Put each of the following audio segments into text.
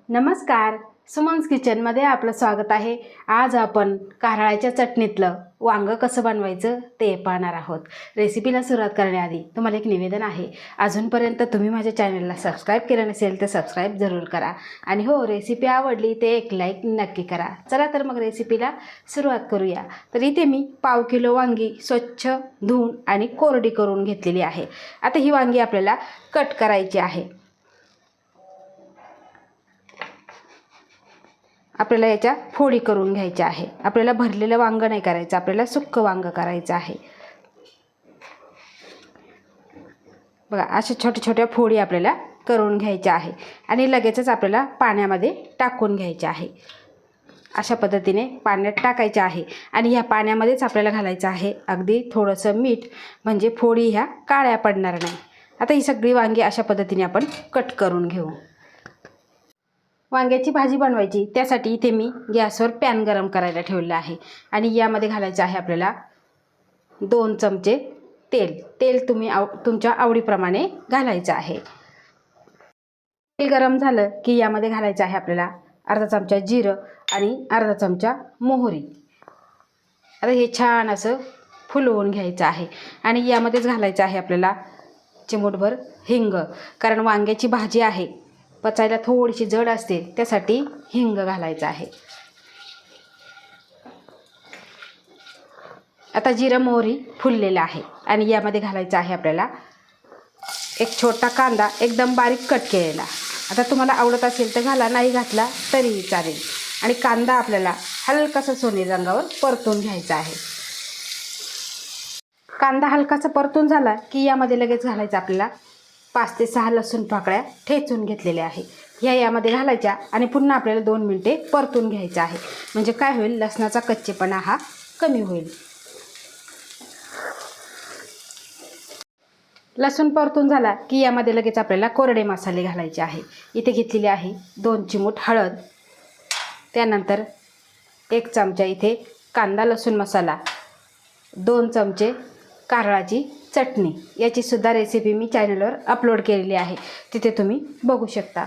नमस्कार, सुमन्स किचनमध्ये आपलं स्वागत आहे। आज आपण कारळ्याच्या चटणीतलं वांग कसं बनवायचं ते पाहणार आहोत। रेसिपीला सुरुवात करण्याआधी तुम्हाला एक निवेदन आहे, अजूनपर्यंत तुम्ही माझ्या चॅनलला सबस्क्राईब केलं नसेल तर सबस्क्राईब जरूर करा आणि हो, रेसिपी आवडली ते एक लाईक नक्की करा। चला तर मग रेसिपीला सुरुवात करूया। तर इथे मी पाव किलो वांगी स्वच्छ धुवून आणि कोरडी करून घेतलेली आहे। आता ही वांगी आपल्याला कट करायची आहे। आपल्याला याच्या फोडी करून घ्यायच्या आहे। आपल्याला भरलेलं वांग नाही करायचं, आपल्याला सुक्क वांग करायचं आहे। बघा, अशा छोट्या छोट्या फोडी आपल्याला करून घ्यायच्या आहे आणि लगेचच आपल्याला पाण्यामध्ये टाकून घ्यायच्या आहे। अशा पद्धतीने पाण्यात टाकायचे आहे आणि ह्या पाण्यामध्येच आपल्याला घालायचं आहे अगदी थोडंसं मीठ, म्हणजे फोडी ह्या काळ्या पडणार नाही। आता ही सगळी वांगी अशा पद्धतीने आपण कट करून घेऊ। वांग्याची भाजी बनवायची त्यासाठी इथे मी गॅसवर पॅन गरम करायला ठेवलेला आहे आणि यामध्ये घालायचं आहे आपल्याला 2 चमचे तेल। तेल तुम्ही तुमच्या आवडीप्रमाणे घालायचं आहे। तेल गरम झालं की यामध्ये घालायचं आहे आपल्याला अर्धा चमचा जिरं आणि अर्धा चमचा मोहरी। आता हे छान असं फुलवून घ्यायचं आहे आणि यामध्येच घालायचं आहे आपल्याला चिमूटभर हिंग, कारण वांग्याची भाजी आहे, पचायला थोडीशी जड असते, त्यासाठी हिंग घालायचं आहे। आता जिरं मोहरी फुललेलं आहे आणि यामध्ये घालायचं आहे आपल्याला एक छोटा कांदा एकदम बारीक कट केलेला। आता तुम्हाला आवडत असेल तर घाला, नाही घातला तरीही चालेल। आणि कांदा आपल्याला हलकासा सोनेरी रंगावर परतून घ्यायचा आहे। कांदा हलकासा परतून झाला की यामध्ये लगेच घालायचं आपल्याला 5 ते 6 लसूण पाकळ्या ठेचून घेतलेल्या आहे। ह्या यामध्ये घालायच्या आणि पुन्हा आपल्याला 2 मिनिटे परतून घ्यायचं आहे, म्हणजे काय होईल, लसणाचा कच्चेपणा हा कमी होईल। लसूण परतून झाला की यामध्ये लगेच आपल्याला कोरडे मसाले घालायचे आहे। इथे घेतलेली आहे 2 चिमूट हळद, त्यानंतर 1 चमचा इथे कांदा लसूण मसाला, 2 चमचे कारळाची चटणी, याची सुद्धा रेसिपी मी चॅनलवर अपलोड केलेली आहे, तिथे तुम्ही बघू शकता।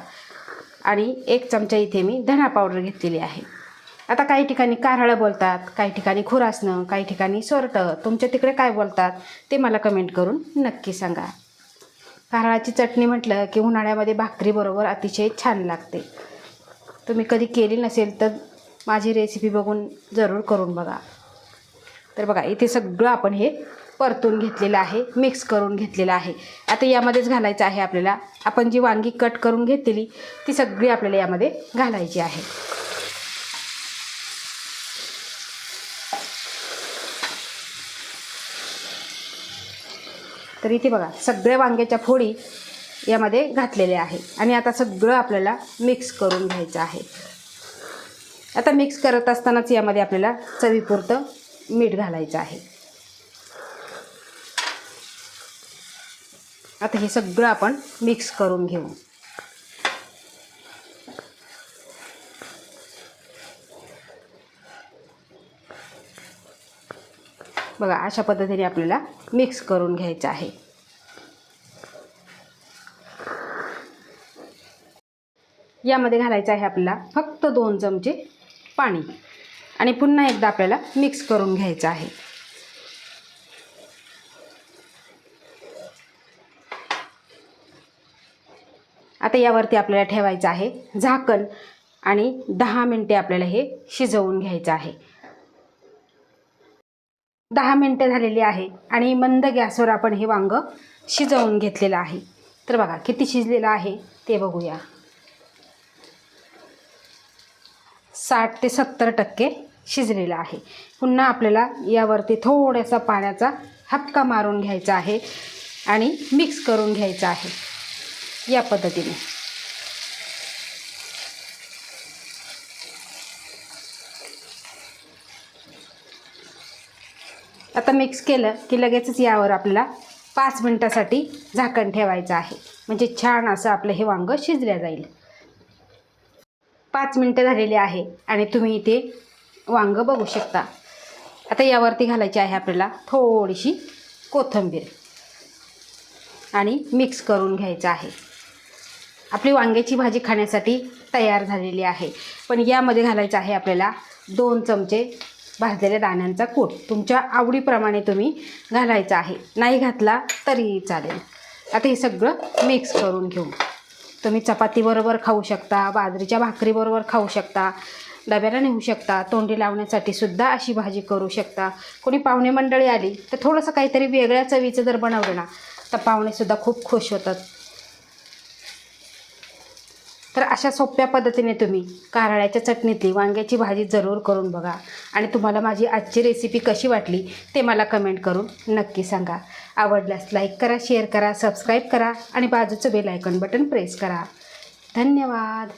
आणि 1 चमचा इथे मी धना पावडर घेतलेली आहे। आता काही ठिकाणी कारळं बोलतात, काही ठिकाणी खुरासणं, काही ठिकाणी सोरटं, तुमच्या तिकडे काय बोलतात ते मला कमेंट करून नक्की सांगा। कारळाची चटणी म्हटलं की उन्हाळ्यामध्ये भाकरीबरोबर अतिशय छान लागते। तुम्ही कधी केली नसेल तर माझी रेसिपी बघून जरूर करून बघा। तर बघा, इथे सगळं आपण हे परतून घेतलेलं आहे, मिक्स करून घेतलेलं आहे। आता यामध्येच घालायचं आहे आपल्याला आपण जी वांगी कट करून घेतलेली ती सगळी आपल्याला यामध्ये घालायची आहे। तर इथे बघा, सगळ्या वांग्याच्या फोडी यामध्ये घातलेल्या आहे आणि आता सगळं आपल्याला मिक्स करून घ्यायचं आहे। आता मिक्स करत असतानाच यामध्ये आपल्याला चवीपुरतं मीठ घालायचं आहे। आता हे सगळं आपण मिक्स करून घेऊ। बघा, अशा पद्धतीने आपल्याला मिक्स करून घ्यायचं आहे। यामध्ये घालायचं आहे आपल्याला फक्त 2 चमचे पाणी आणि पुन्हा एकदा आपल्याला मिक्स करून घ्यायचं आहे। आता यावरती आपल्याला ठेवायचं आहे झाकण आणि 10 मिनिटे आपल्याला हे शिजवून घ्यायचं आहे। 10 मिनिटे झालेली आहे आणि मंद गॅसवर आपण हे वांग शिजवून घेतलेलं आहे। तर बघा किती शिजलेलं आहे ते बघूया। 60 ते 70% शिजलेलं आहे। पुन्हा आपल्याला यावरती थोडासा पाण्याचा हबका मारून घ्यायचा आहे आणि मिक्स करून घ्यायचं आहे या पद्धतीने। आता मिक्स केलं की लगेचच यावर आपल्याला 5 मिनिटासाठी झाकण ठेवायचं आहे, म्हणजे छान असं आपलं हे वांग शिजलं जाईल। 5 मिनिटं झालेली आहे आणि तुम्ही इथे वांग बघू शकता। आता यावरती घालायची आहे आपल्याला थोडीशी कोथिंबीर आणि मिक्स करून घ्यायचं आहे। आपली वांग्याची भाजी खाण्यासाठी तयार झालेली आहे. पण यामध्ये घालायचं आहे आपल्याला 2 चमचे भाजलेल्या दाण्यांचा कूट. तुमच्या आवडीप्रमाणे तुम्ही घालायचा आहे, नाही घातला तरीही चालेल. आता हे सगळं मिक्स करून घेऊ. तुम्ही चपातीबरोबर खाऊ शकता, बाजरीच्या भाकरीबरोबर खाऊ शकता, डब्याला नेऊ शकता, तोंडी लावण्यासाठी सुद्धा अशी भाजी करू शकता. कोणी पाहुणे मंडळी आली तर थोडंसं काहीतरी वेगळ्या चवीचं जर बनवलं ना तर पाहुणेसुद्धा खूप खुश होतात. तर अशा सोप्या पद्धतीने तुम्ही कारळ्याच्या चटणीतली वांग्याची भाजी जरूर करून बघा. आणि तुम्हाला माझी आजची रेसिपी कशी वाटली ते मला कमेंट करून नक्की सांगा. आवडल्यास लाईक करा, शेअर करा, सबस्क्राईब करा आणि बाजूचं बेल आयकॉन बटन प्रेस करा. धन्यवाद.